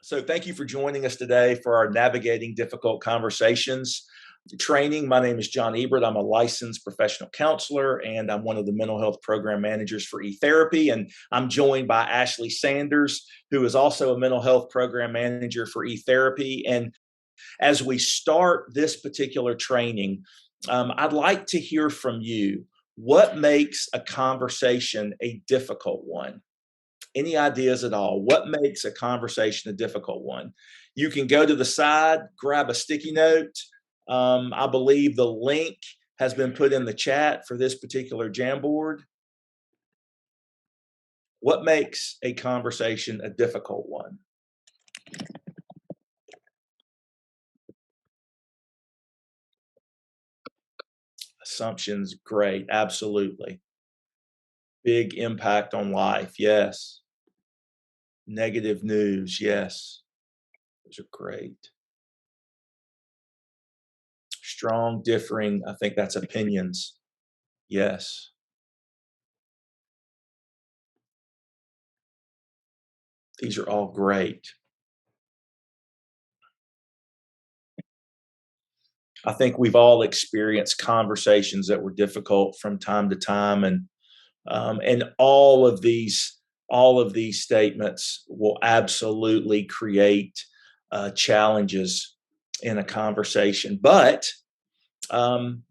So, thank you for joining us today for our Navigating Difficult Conversations training. My name is John Ebert. I'm a licensed professional counselor, and I'm one of the mental health program managers for eTherapy. And I'm joined by Ashley Sanders, who is also a mental health program manager for eTherapy. And as we start this particular training, I'd like to hear from you. What makes a conversation a difficult one? Any ideas at all? What makes a conversation a difficult one? You can go to the side, grab a sticky note. I believe the link has been put in the chat for this particular Jamboard. What makes a conversation a difficult one? Assumptions, great, absolutely. Big impact on life, yes. Negative news, yes. Those are great. Strong differing, I think that's opinions, yes. These are all great. I think we've all experienced conversations that were difficult from time to time, and all of these statements will absolutely create challenges in a conversation. But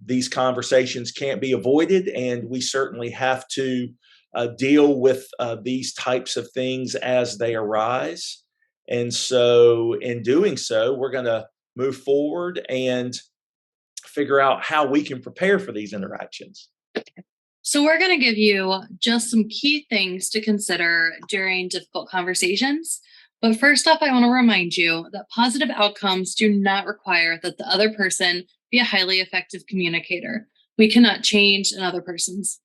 these conversations can't be avoided, and we certainly have to deal with these types of things as they arise. And so, in doing so, we're going to move forward and figure out how we can prepare for these interactions. So we're going to give you just some key things to consider during difficult conversations. But first off, I want to remind you that positive outcomes do not require that the other person be a highly effective communicator. We cannot change another person's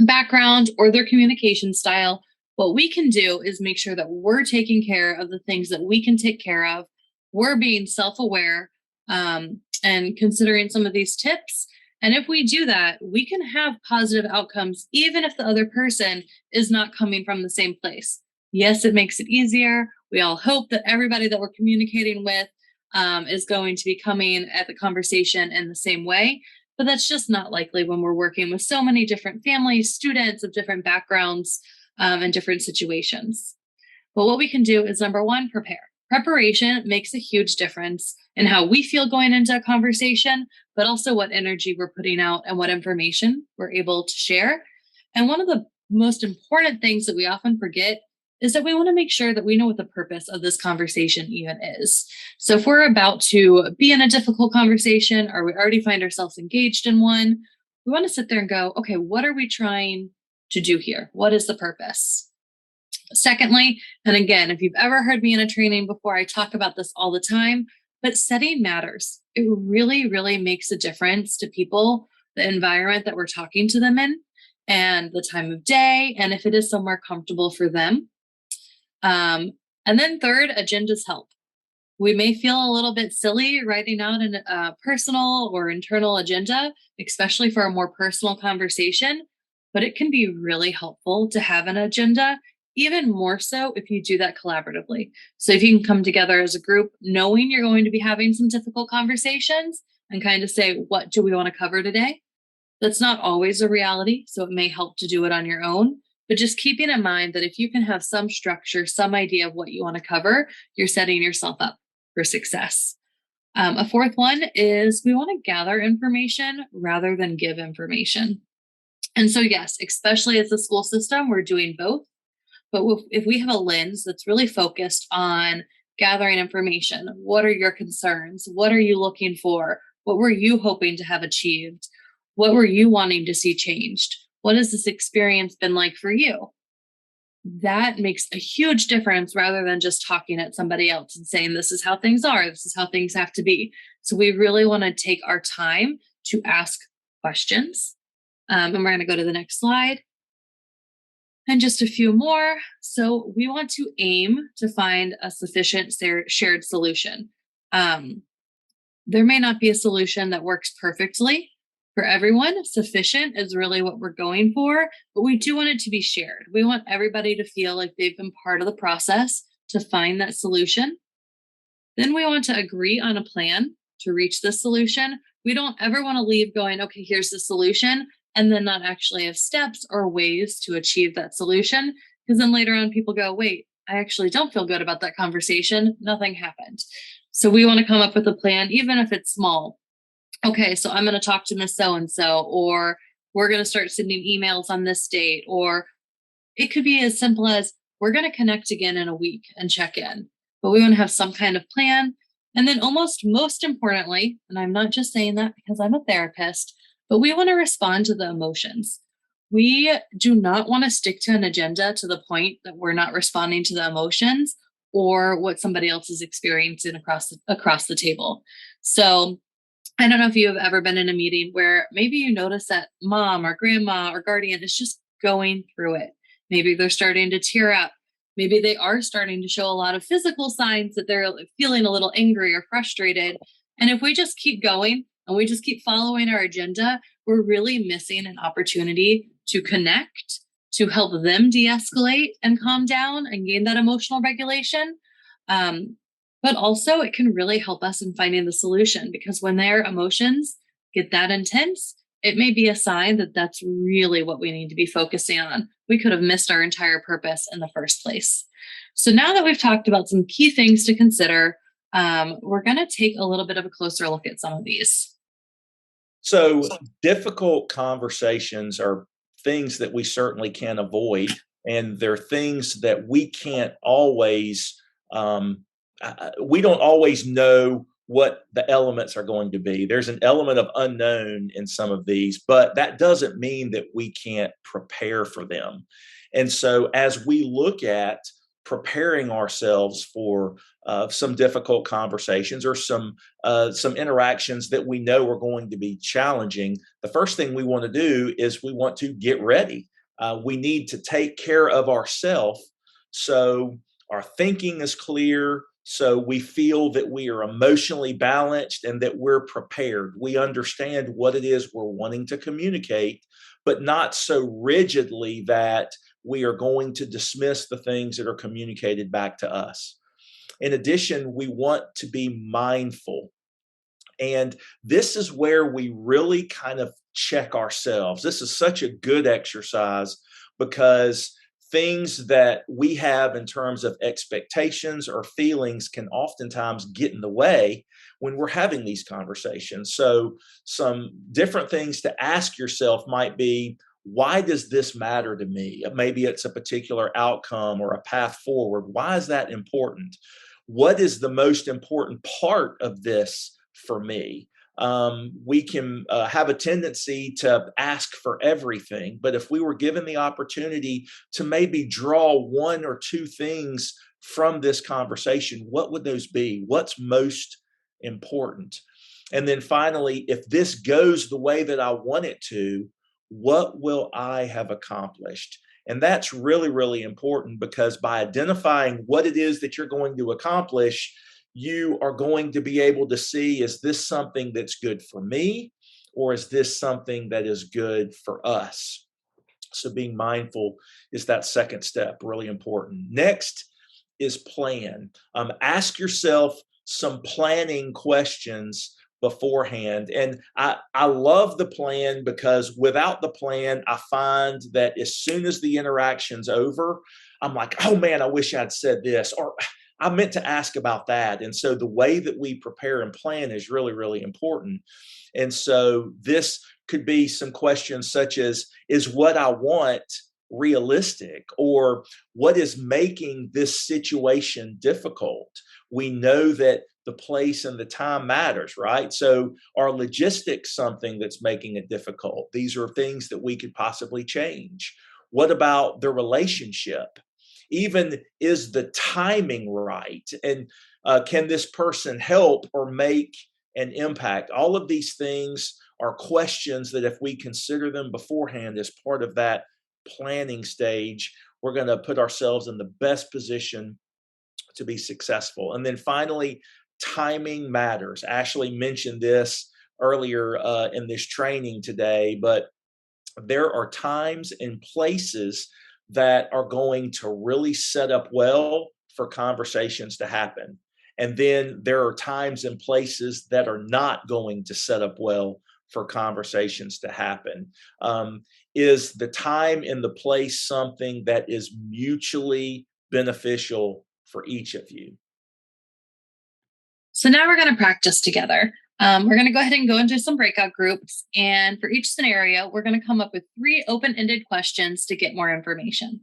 background or their communication style. What we can do is make sure that we're taking care of the things that we can take care of. We're being self-aware and considering some of these tips. And if we do that, we can have positive outcomes, even if the other person is not coming from the same place. Yes, it makes it easier. We all hope that everybody that we're communicating with is going to be coming at the conversation in the same way. But that's just not likely when we're working with so many different families, students of different backgrounds and different situations. But what we can do is, number one, prepare. Preparation makes a huge difference in how we feel going into a conversation, but also what energy we're putting out and what information we're able to share. And one of the most important things that we often forget is that we want to make sure that we know what the purpose of this conversation even is. So if we're about to be in a difficult conversation or we already find ourselves engaged in one, we want to sit there and go, okay, what are we trying to do here? What is the purpose? Secondly, and again, if you've ever heard me in a training before, I talk about this all the time, but setting matters. It really, really makes a difference to people, the environment that we're talking to them in, and the time of day, and if it is somewhere comfortable for them. And then third, agendas help. We may feel a little bit silly writing out a personal or internal agenda, especially for a more personal conversation, but it can be really helpful to have an agenda, even more so if you do that collaboratively. So if you can come together as a group, knowing you're going to be having some difficult conversations and kind of say, what do we want to cover today? That's not always a reality, so it may help to do it on your own. But just keeping in mind that if you can have some structure, some idea of what you want to cover, you're setting yourself up for success. A fourth one is we want to gather information rather than give information. And so, yes, especially as a school system, we're doing both. But if we have a lens that's really focused on gathering information, what are your concerns? What are you looking for? What were you hoping to have achieved? What were you wanting to see changed? What has this experience been like for you? That makes a huge difference rather than just talking at somebody else and saying, this is how things are, this is how things have to be. So we really want to take our time to ask questions. And we're going to go to the next slide. And just a few more. So we want to aim to find a sufficient shared solution. There may not be a solution that works perfectly for everyone. Sufficient is really what we're going for, but we do want it to be shared. We want everybody to feel like they've been part of the process. to find that solution. Then we want to agree on a plan to reach the solution. We don't ever want to leave going, okay, here's the solution, and then not actually have steps or ways to achieve that solution. Because then later on, people go, wait, I actually don't feel good about that conversation. Nothing happened. So we want to come up with a plan, even if it's small. Okay, so I'm going to talk to Miss So and so, or we're going to start sending emails on this date, or it could be as simple as we're going to connect again in a week and check in. But we want to have some kind of plan. And then, almost most importantly, and I'm not just saying that because I'm a therapist, but we want to respond to the emotions. We do not want to stick to an agenda to the point that we're not responding to the emotions or what somebody else is experiencing across the table. So I don't know if you have ever been in a meeting where maybe you notice that mom or grandma or guardian is just going through it. Maybe they're starting to tear up. Maybe they are starting to show a lot of physical signs that they're feeling a little angry or frustrated. And if we just keep going and we just keep following our agenda, we're really missing an opportunity to connect, to help them de-escalate and calm down and gain that emotional regulation. But also it can really help us in finding the solution, because when their emotions get that intense, it may be a sign that that's really what we need to be focusing on. We could have missed our entire purpose in the first place. So now that we've talked about some key things to consider, we're going to take a little bit of a closer look at some of these. So, difficult conversations are things that we certainly can't avoid, and they're things that we can't always, we don't always know what the elements are going to be. There's an element of unknown in some of these, but that doesn't mean that we can't prepare for them. And so, as we look at preparing ourselves for some difficult conversations or some interactions that we know are going to be challenging, the first thing we want to do is we want to get ready. We need to take care of ourselves so our thinking is clear, so we feel that we are emotionally balanced and that we're prepared. We understand what it is we're wanting to communicate, but not so rigidly that we are going to dismiss the things that are communicated back to us. In addition, we want to be mindful. And this is where we really kind of check ourselves. This is such a good exercise because things that we have in terms of expectations or feelings can oftentimes get in the way when we're having these conversations. So, some different things to ask yourself might be, why does this matter to me? Maybe it's a particular outcome or a path forward. Why is that important? What is the most important part of this for me? We can have a tendency to ask for everything, but if we were given the opportunity to maybe draw one or two things from this conversation, what would those be? What's most important? And then finally, if this goes the way that I want it to, what will I have accomplished? And that's really, really important, because by identifying what it is that you're going to accomplish, you are going to be able to see, is this something that's good for me, or is this something that is good for us? So being mindful is that second step, really important. Next is plan. Ask yourself some planning questions beforehand. And I love the plan, because without the plan, I find that as soon as the interaction's over, I'm like, oh man, I wish I'd said this, or I meant to ask about that. And so the way that we prepare and plan is really, really important. And so this could be some questions such as, is what I want realistic? Or what is making this situation difficult? We know that the place and the time matters, right? So are logistics something that's making it difficult? These are things that we could possibly change. What about the relationship? Even, is the timing right? And can this person help or make an impact? All of these things are questions that if we consider them beforehand as part of that planning stage, we're going to put ourselves in the best position to be successful. And then finally, timing matters. Ashley mentioned this earlier in this training today, but there are times and places that are going to really set up well for conversations to happen. And then there are times and places that are not going to set up well for conversations to happen. Is the time and the place something that is mutually beneficial for each of you? So now we're going to practice together. We're going to go ahead and go into some breakout groups. And for each scenario, we're going to come up with 3 open-ended questions to get more information.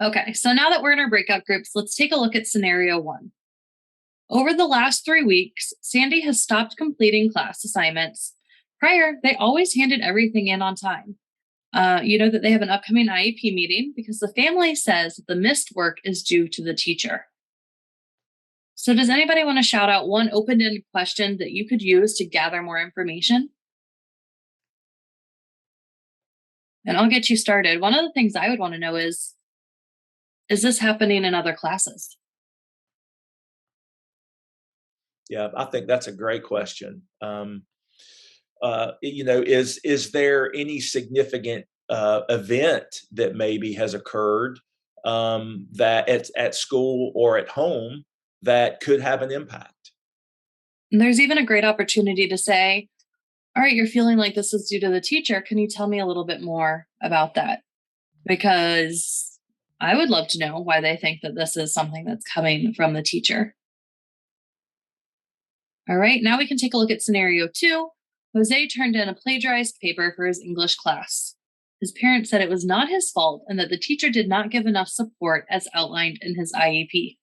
Okay, so now that we're in our breakout groups, let's take a look at scenario 1. Over the last 3 weeks, Sandy has stopped completing class assignments. Prior, they always handed everything in on time. You know that they have an upcoming IEP meeting because the family says that the missed work is due to the teacher. So does anybody want to shout out one open-ended question that you could use to gather more information? And I'll get you started. One of the things I would want to know is this happening in other classes? Yeah, I think that's a great question. Is there any significant event that maybe has occurred that at school or at home that could have an impact? And there's even a great opportunity to say, all right, you're feeling like this is due to the teacher. Can you tell me a little bit more about that? Because I would love to know why they think that this is something that's coming from the teacher. All right, now we can take a look at scenario 2. Jose turned in a plagiarized paper for his English class. His parents said it was not his fault and that the teacher did not give enough support as outlined in his IEP.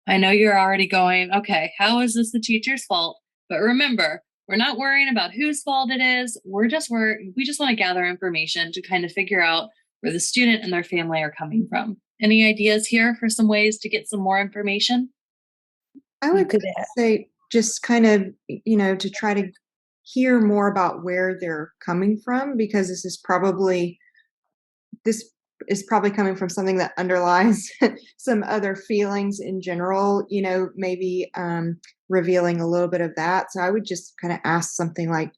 I know you're already going, okay, how is this the teacher's fault? But remember, we're not worrying about whose fault it is. We just want to gather information to kind of figure out where the student and their family are coming from. Any ideas here for some ways to get some more information? I would say just kind of, to try to hear more about where they're coming from, because this is probably coming from something that underlies some other feelings in general, maybe revealing a little bit of that. So I would just kind of ask something like,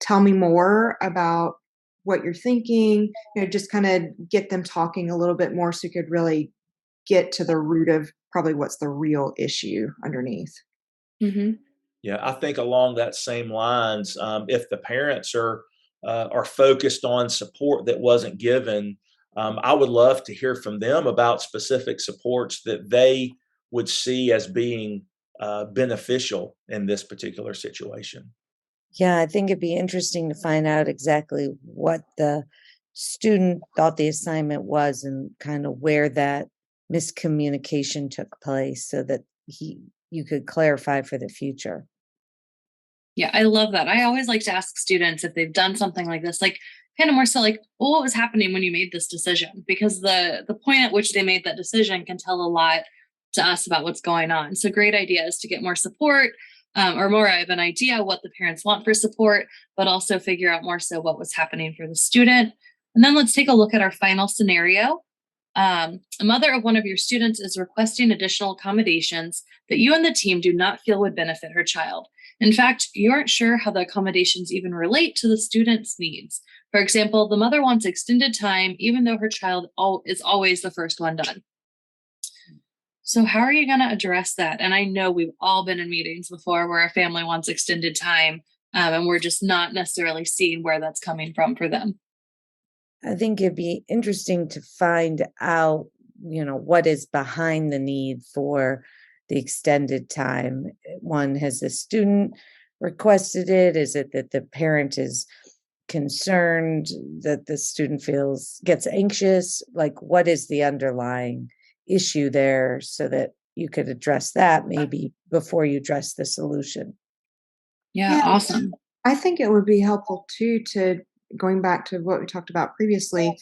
tell me more about what you're thinking, just kind of get them talking a little bit more so you could really get to the root of probably what's the real issue underneath. Mm-hmm. Yeah, I think along that same lines, if the parents are focused on support that wasn't given, I would love to hear from them about specific supports that they would see as being beneficial in this particular situation. Yeah, I think it'd be interesting to find out exactly what the student thought the assignment was and kind of where that miscommunication took place so that you could clarify for the future. Yeah, I love that. I always like to ask students if they've done something like this, like kind of more so like, well, what was happening when you made this decision? Because the point at which they made that decision can tell a lot to us about what's going on. So great idea is to get more support or more of an idea what the parents want for support, but also figure out more so what was happening for the student. And then let's take a look at our final scenario. A mother of one of your students is requesting additional accommodations that you and the team do not feel would benefit her child. In fact, you aren't sure how the accommodations even relate to the student's needs. For example, the mother wants extended time, even though her child is always the first one done. So how are you going to address that? And I know we've all been in meetings before where a family wants extended time, and we're just not necessarily seeing where that's coming from for them. I think it'd be interesting to find out, what is behind the need for the extended time. One, has the student requested it? Is it that the parent is concerned that the student gets anxious? Like, what is the underlying issue there so that you could address that maybe before you address the solution? Yeah, awesome. I think it would be helpful too going back to what we talked about previously,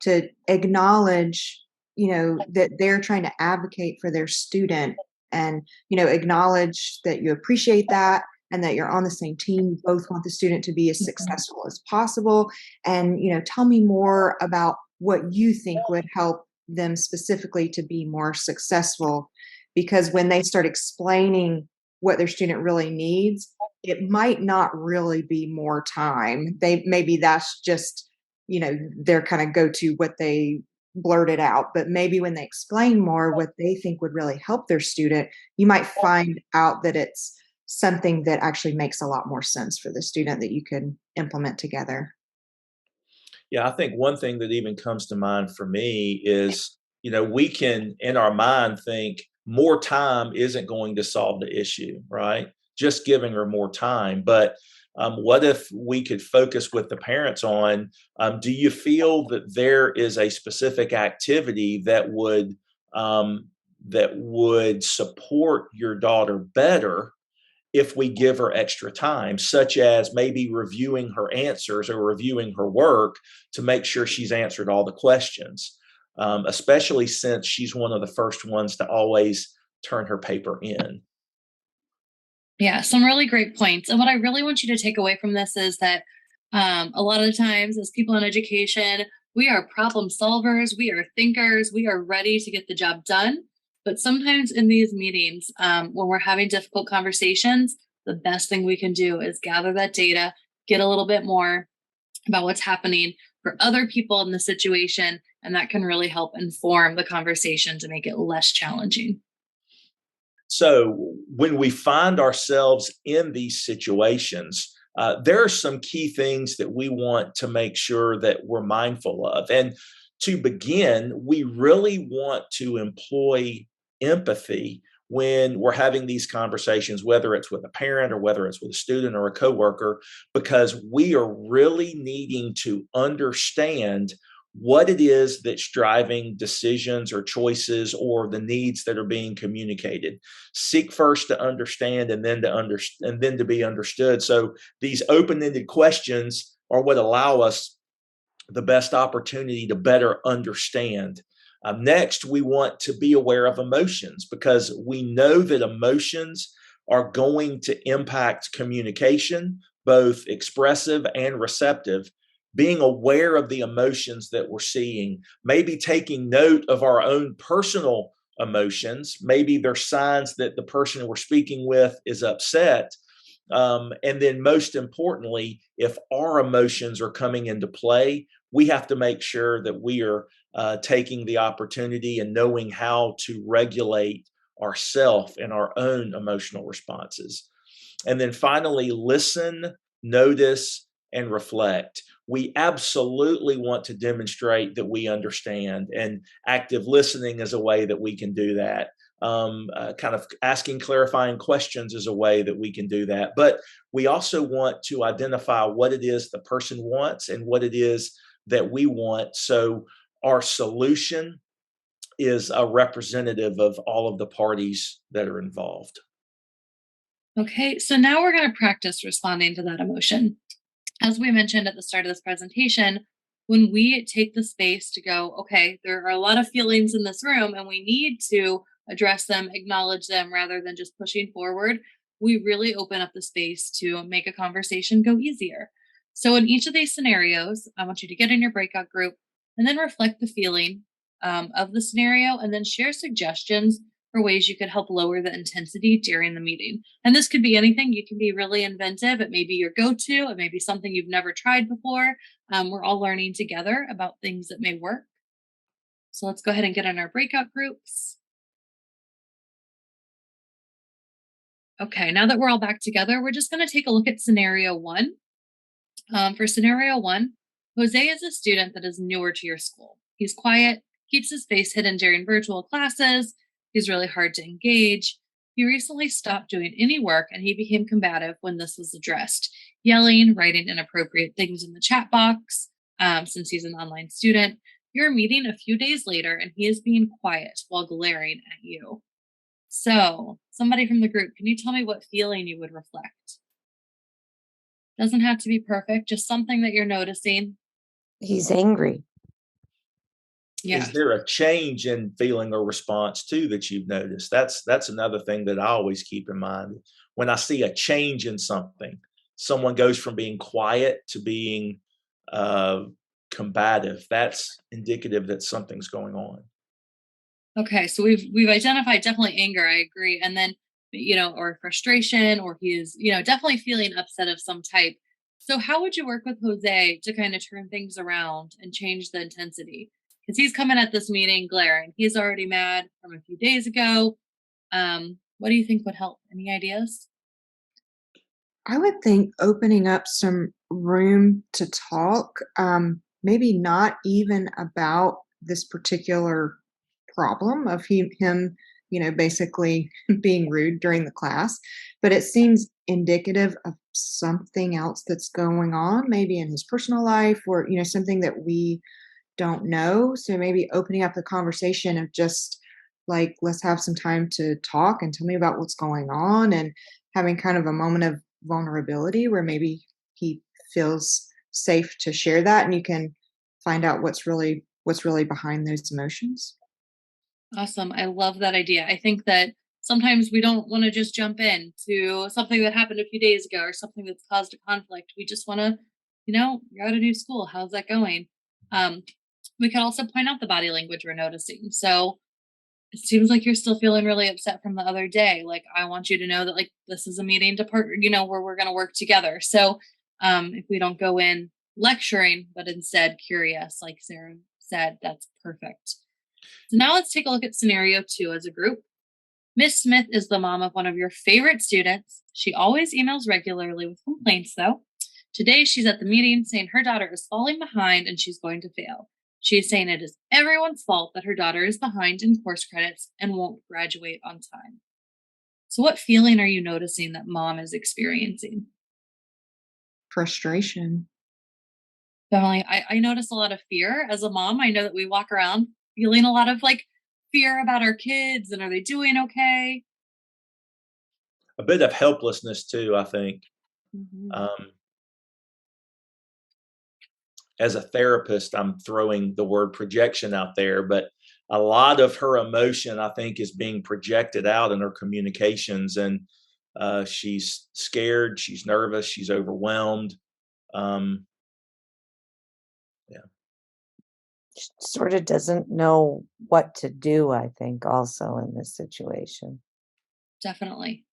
to acknowledge, that they're trying to advocate for their student and, acknowledge that you appreciate that and that you're on the same team. You both want the student to be as successful as possible. And, tell me more about what you think would help them specifically to be more successful. Because when they start explaining what their student really needs, it might not really be more time. Maybe that's just, their kind of go to what they blurted out. But maybe when they explain more what they think would really help their student, you might find out that it's something that actually makes a lot more sense for the student that you can implement together. Yeah, I think one thing that even comes to mind for me is, we can in our mind think more time isn't going to solve the issue, right? Just giving her more time. But what if we could focus with the parents on, do you feel that there is a specific activity that would support your daughter better if we give her extra time, such as maybe reviewing her answers or reviewing her work to make sure she's answered all the questions, especially since she's one of the first ones to always turn her paper in. Yeah, some really great points. And what I really want you to take away from this is that a lot of the times, as people in education, we are problem solvers, we are thinkers, we are ready to get the job done. But sometimes in these meetings, when we're having difficult conversations, the best thing we can do is gather that data, get a little bit more about what's happening for other people in the situation, and that can really help inform the conversation to make it less challenging. So when we find ourselves in these situations, there are some key things that we want to make sure that we're mindful of. And to begin, we really want to employ empathy when we're having these conversations, whether it's with a parent or whether it's with a student or a coworker, because we are really needing to understand what it is that's driving decisions or choices or the needs that are being communicated. Seek first to understand and then to be understood. So these open-ended questions are what allow us the best opportunity to better understand. Next, we want to be aware of emotions because we know that emotions are going to impact communication, both expressive and receptive. Being aware of the emotions that we're seeing, maybe taking note of our own personal emotions. Maybe there's signs that the person we're speaking with is upset. And then, most importantly, if our emotions are coming into play, we have to make sure that we are taking the opportunity and knowing how to regulate ourself and our own emotional responses. And then finally, listen, notice, and reflect. We absolutely want to demonstrate that we understand, and active listening is a way that we can do that. Kind of asking clarifying questions is a way that we can do that. But we also want to identify what it is the person wants and what it is that we want. So our solution is a representative of all of the parties that are involved. Okay, so now we're going to practice responding to that emotion. As we mentioned at the start of this presentation, when we take the space to go, okay, there are a lot of feelings in this room and we need to address them, acknowledge them rather than just pushing forward, we really open up the space to make a conversation go easier. So, in each of these scenarios, I want you to get in your breakout group and then reflect the feeling of the scenario and then share suggestions for ways you could help lower the intensity during the meeting. And this could be anything. You can be really inventive. It may be your go to, it may be something you've never tried before. We're all learning together about things that may work. So let's go ahead and get in our breakout groups. Okay, now that we're all back together, we're just going to take a look at scenario one. For scenario one, Jose is a student that is newer to your school. He's quiet, keeps his face hidden during virtual classes. He's really hard to engage. He recently stopped doing any work and he became combative when this was addressed, yelling, writing inappropriate things in the chat box. Since he's an online student, you're meeting a few days later and he is being quiet while glaring at you. So, somebody from the group, can you tell me what feeling you would reflect? Doesn't have to be perfect, just something that you're noticing. He's angry. Yeah. Is there a change in feeling or response too that you've noticed? That's another thing that I always keep in mind. When I see a change in something, someone goes from being quiet to being uh, combative. That's indicative that something's going on. Okay, so we've identified definitely anger, I agree. And then, or frustration, or he is, definitely feeling upset of some type. So, how would you work with Jose to kind of turn things around and change the intensity? Because he's coming at this meeting glaring. He's already mad from a few days ago. What do you think would help? Any ideas? I would think opening up some room to talk, maybe not even about this particular problem of him, basically being rude during the class, but it seems indicative of something else that's going on, maybe in his personal life or, something that we don't know. So maybe opening up the conversation of just like, let's have some time to talk and tell me about what's going on and having kind of a moment of vulnerability where maybe he feels safe to share that and you can find out what's really behind those emotions. Awesome. I love that idea. I think that sometimes we don't want to just jump in to something that happened a few days ago or something that's caused a conflict. We just want to, you're at a new school. How's that going? Um, we could also point out the body language we're noticing. So it seems like you're still feeling really upset from the other day. Like, I want you to know that, like, this is a meeting to partner, where we're going to work together. So if we don't go in lecturing, but instead curious, like Sarah said, that's perfect. So now let's take a look at scenario 2 as a group. Miss Smith is the mom of one of your favorite students. She always emails regularly with complaints, though. Today, she's at the meeting saying her daughter is falling behind and she's going to fail. She is saying it is everyone's fault that her daughter is behind in course credits and won't graduate on time. So, what feeling are you noticing that mom is experiencing? Frustration. Definitely, I notice a lot of fear as a mom. I know that we walk around feeling a lot of like fear about our kids and are they doing okay? A bit of helplessness too, I think. Mhm. Um, as a therapist, I'm throwing the word projection out there, but a lot of her emotion, I think, is being projected out in her communications. And she's scared, she's nervous, she's overwhelmed. Um, yeah. Sort of doesn't know what to do, I think, also in this situation. Definitely.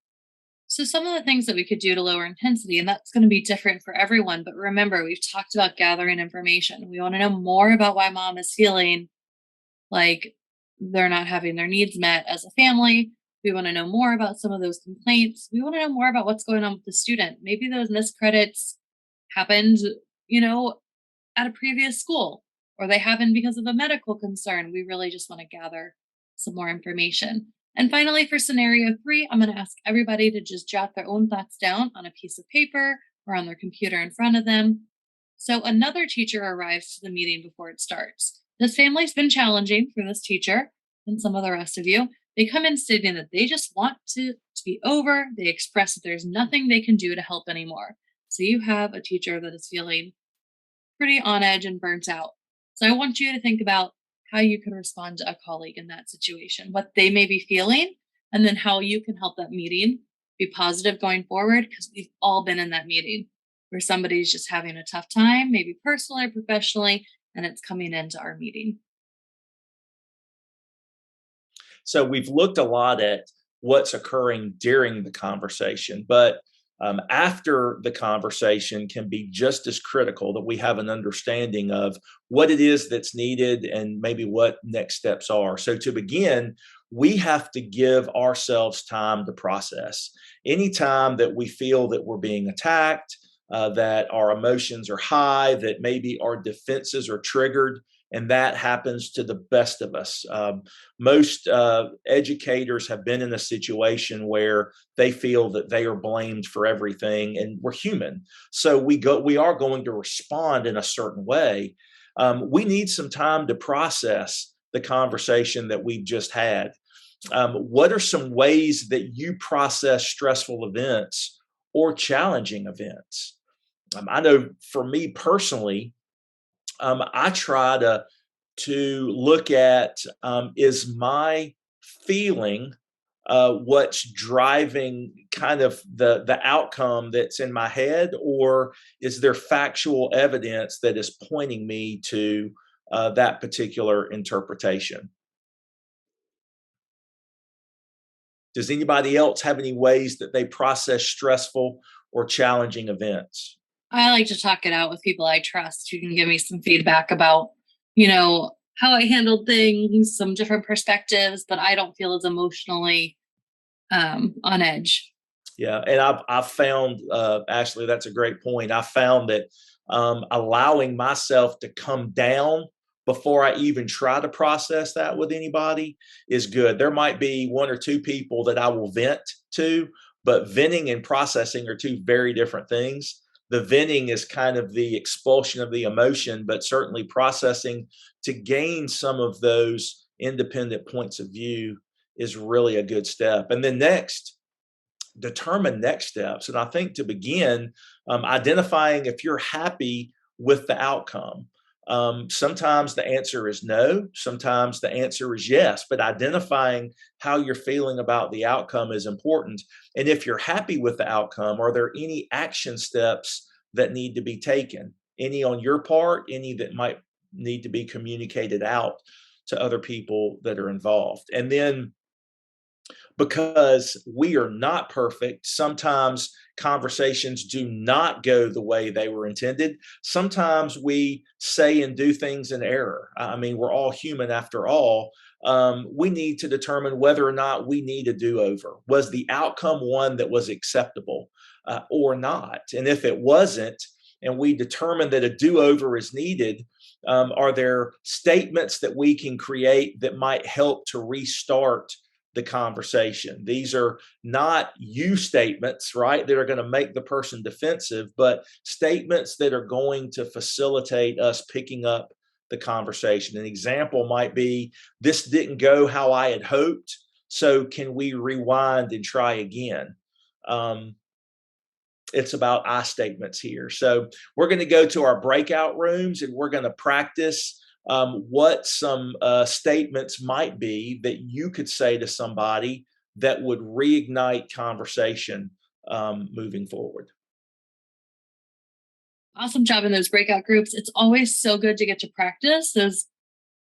So, some of the things that we could do to lower intensity, and that's going to be different for everyone. But remember, we've talked about gathering information. We want to know more about why mom is feeling like they're not having their needs met as a family. We want to know more about some of those complaints. We want to know more about what's going on with the student. Maybe those missed credits happened, you know, at a previous school, or they happened because of a medical concern. We really just want to gather some more information. And finally, for scenario 3, I'm going to ask everybody to just jot their own thoughts down on a piece of paper or on their computer in front of them. So, another teacher arrives to the meeting before it starts. This family's been challenging for this teacher and some of the rest of you. They come in stating that they just want to be over. They express that there's nothing they can do to help anymore. So, you have a teacher that is feeling pretty on edge and burnt out. So I want you to think about how you can respond to a colleague in that situation, what they may be feeling, and then how you can help that meeting be positive going forward because we've all been in that meeting where somebody's just having a tough time, maybe personally or professionally, and it's coming into our meeting. So we've looked a lot at what's occurring during the conversation, but after the conversation can be just as critical that we have an understanding of what it is that's needed and maybe what next steps are. So to begin, we have to give ourselves time to process. Anytime that we feel that we're being attacked, that our emotions are high, that maybe our defenses are triggered, and that happens to the best of us. Most educators have been in a situation where they feel that they are blamed for everything, and we're human, so we are going to respond in a certain way. We need some time to process the conversation that we've just had. What are some ways that you process stressful events or challenging events? I know for me personally, I try to look at, is my feeling what's driving kind of the outcome that's in my head, or is there factual evidence that is pointing me to that particular interpretation? Does anybody else have any ways that they process stressful or challenging events? I like to talk it out with people I trust who can give me some feedback about, you know, how I handled things, some different perspectives, but I don't feel as emotionally on edge. Yeah, and I've found, Ashley, that's a great point. I found that allowing myself to come down before I even try to process that with anybody is good. There might be one or two people that I will vent to, but venting and processing are two very different things. The venting is kind of the expulsion of the emotion, but certainly processing to gain some of those independent points of view is really a good step. And then next, determine next steps. And I think to begin, identifying if you're happy with the outcome. Sometimes the answer is no, sometimes the answer is yes, but identifying how you're feeling about the outcome is important. And if you're happy with the outcome, are there any action steps that need to be taken? Any on your part, any that might need to be communicated out to other people that are involved? And then because we are not perfect. Sometimes conversations do not go the way they were intended. Sometimes we say and do things in error. I mean, we're all human after all. We need to determine whether or not we need a do over. Was the outcome one that was acceptable or not? And if it wasn't, and we determine that a do over is needed, are there statements that we can create that might help to restart the conversation? These are not you statements, right, that are going to make the person defensive, but statements that are going to facilitate us picking up the conversation. An example might be, this didn't go how I had hoped, so can we rewind and try again? It's about I statements here. So we're going to go to our breakout rooms and we're going to practice what some statements might be that you could say to somebody that would reignite conversation moving forward. Awesome job in those breakout groups. It's always so good to get to practice those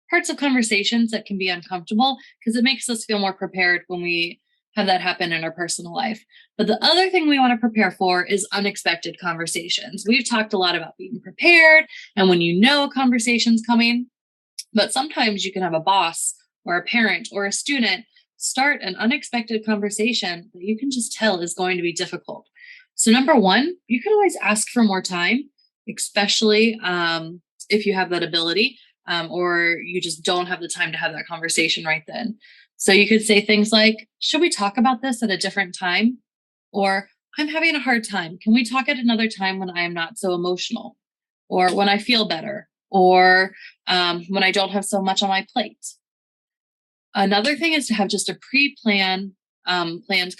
parts of conversations that can be uncomfortable because it makes us feel more prepared when we have that happen in our personal life. But the other thing we want to prepare for is unexpected conversations. We've talked a lot about being prepared and when you know a conversation's coming, but sometimes you can have a boss or a parent or a student start an unexpected conversation that you can just tell is going to be difficult. So, number one, you can always ask for more time, especially if you have that ability or you just don't have the time to have that conversation right then. So, you could say things like, should we talk about this at a different time? Or, I'm having a hard time. Can we talk at another time when I am not so emotional? Or when I feel better? Or when I don't have so much on my plate. Another thing is to have just a planned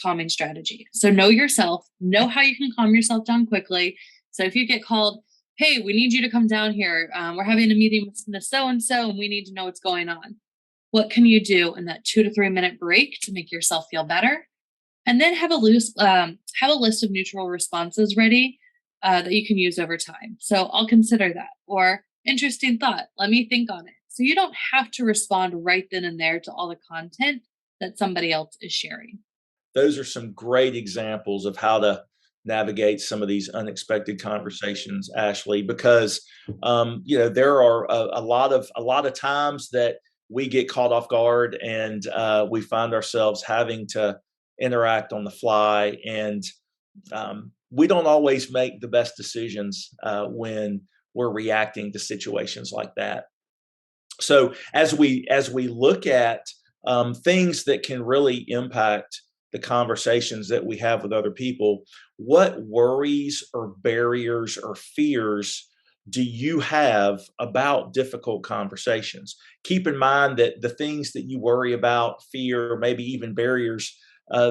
calming strategy. So know yourself, know how you can calm yourself down quickly. So if you get called, hey, we need you to come down here. We're having a meeting with Miss so-and-so and we need to know what's going on. What can you do in that 2 to 3 minute break to make yourself feel better? And then have a list of neutral responses ready that you can use over time. So I'll consider that. Or interesting thought. Let me think on it. So you don't have to respond right then and there to all the content that somebody else is sharing. Those are some great examples of how to navigate some of these unexpected conversations, Ashley, because there are a lot of times that we get caught off guard and we find ourselves having to interact on the fly, and we don't always make the best decisions when we're reacting to situations like that. So as we look at things that can really impact the conversations that we have with other people, what worries or barriers or fears do you have about difficult conversations? Keep in mind that the things that you worry about, fear, maybe even barriers,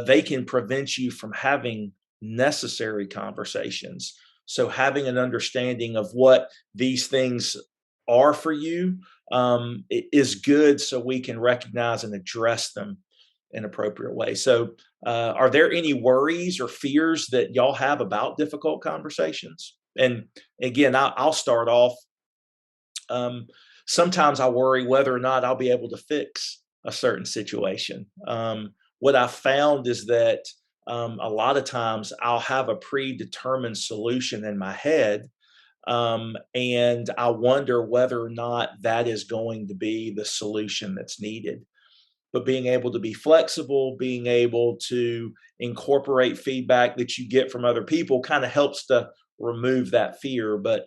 they can prevent you from having necessary conversations. So having an understanding of what these things are for you is good, so we can recognize and address them in appropriate way. So are there any worries or fears that y'all have about difficult conversations? And again, I'll start off. Sometimes I worry whether or not I'll be able to fix a certain situation. What I found is that a lot of times I'll have a predetermined solution in my head. And I wonder whether or not that is going to be the solution that's needed. But being able to be flexible, being able to incorporate feedback that you get from other people kind of helps to remove that fear. But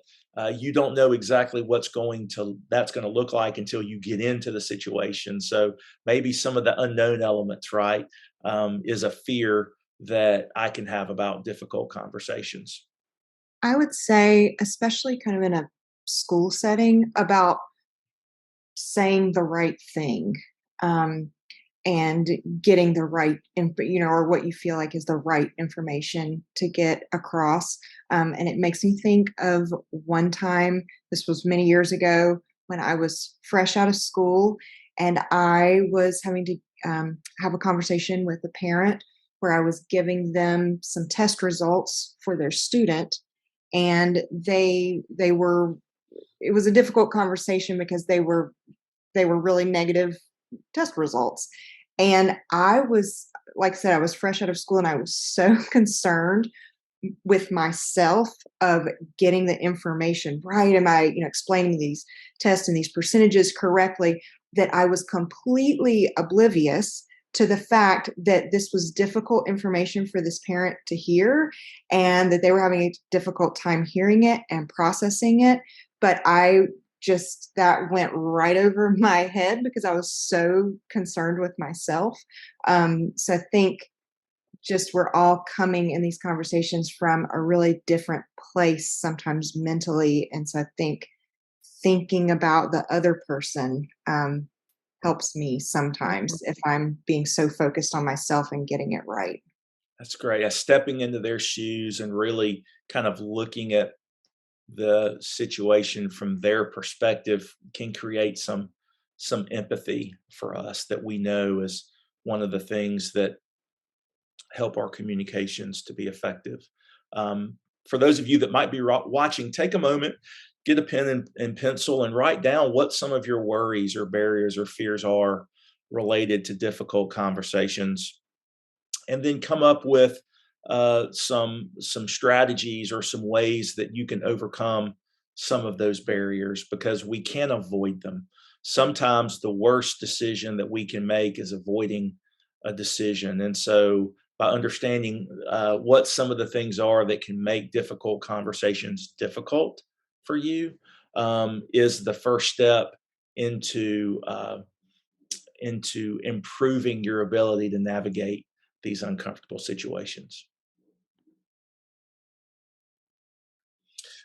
you don't know exactly that's going to look like until you get into the situation. So maybe some of the unknown elements, right, is a fear that I can have about difficult conversations. I would say, especially kind of in a school setting, about saying the right thing. Um, and getting the right or what you feel like is the right information to get across. And it makes me think of one time, this was many years ago, when I was fresh out of school and I was having to have a conversation with a parent where I was giving them some test results for their student. And they were it was a difficult conversation because they were really negative test results. And I was, like I said, I was fresh out of school and I was so concerned with myself of getting the information right. Am I, explaining these tests and these percentages correctly, that I was completely oblivious to the fact that this was difficult information for this parent to hear and that they were having a difficult time hearing it and processing it. But that went right over my head because I was so concerned with myself. So I think just we're all coming in these conversations from a really different place, sometimes mentally. And so I think thinking about the other person helps me sometimes if I'm being so focused on myself and getting it right. That's great. Stepping into their shoes and really kind of looking at the situation from their perspective can create some empathy for us that we know is one of the things that help our communications to be effective. For those of you that might be watching, take a moment, get a pen and pencil, and write down what some of your worries or barriers or fears are related to difficult conversations, and then come up with some strategies or some ways that you can overcome some of those barriers because we can avoid them. Sometimes the worst decision that we can make is avoiding a decision, and so by understanding what some of the things are that can make difficult conversations difficult for you is the first step into into improving your ability to navigate these uncomfortable situations.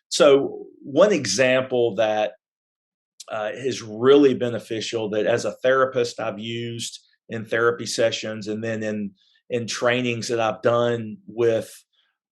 So, one example that is really beneficial that as a therapist I've used in therapy sessions and then in trainings that I've done with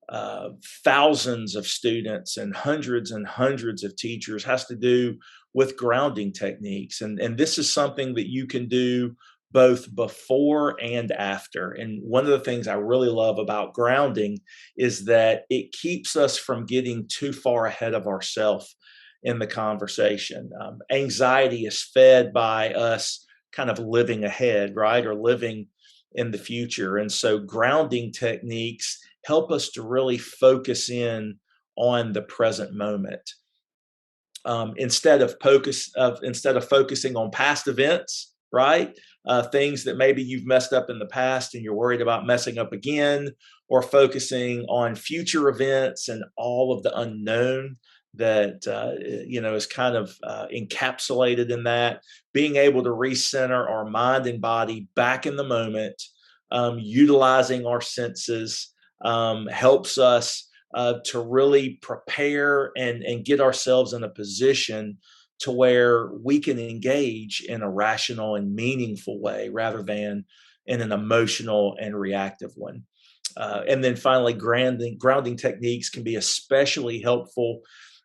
uh, thousands of students and hundreds of teachers has to do with grounding techniques. And this is something that you can do both before and after. And one of the things I really love about grounding is that it keeps us from getting too far ahead of ourselves in the conversation. Anxiety is fed by us kind of living ahead, right? Or living in the future. And so grounding techniques help us to really focus in on the present moment instead of focusing on past events, right? Things that maybe you've messed up in the past and you're worried about messing up again, or focusing on future events and all of the unknown that is kind of encapsulated in that. Being able to recenter our mind and body back in the moment, utilizing our senses, helps us to really prepare and get ourselves in a position to where we can engage in a rational and meaningful way rather than in an emotional and reactive one. And then finally, grounding techniques can be especially helpful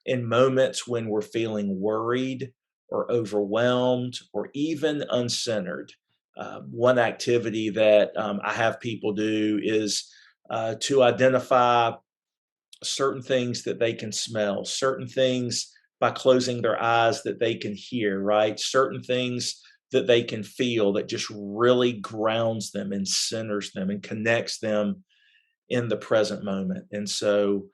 in moments when we're feeling worried or overwhelmed or even uncentered. One activity that I have people do is to identify certain things that they can smell, certain things by closing their eyes that they can hear, right? Certain things that they can feel that just really grounds them and centers them and connects them in the present moment. And so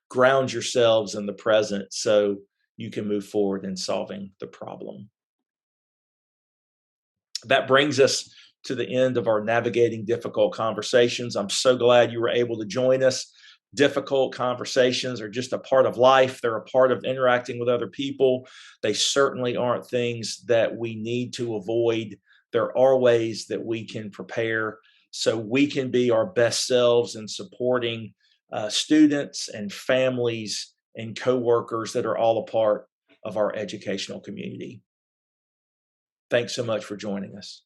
ground yourselves in the present so you can move forward in solving the problem. That brings us to the end of our Navigating Difficult Conversations. I'm so glad you were able to join us. Difficult conversations are just a part of life. They're a part of interacting with other people. They certainly aren't things that we need to avoid. There are ways that we can prepare so we can be our best selves in supporting students and families and coworkers that are all a part of our educational community. Thanks so much for joining us.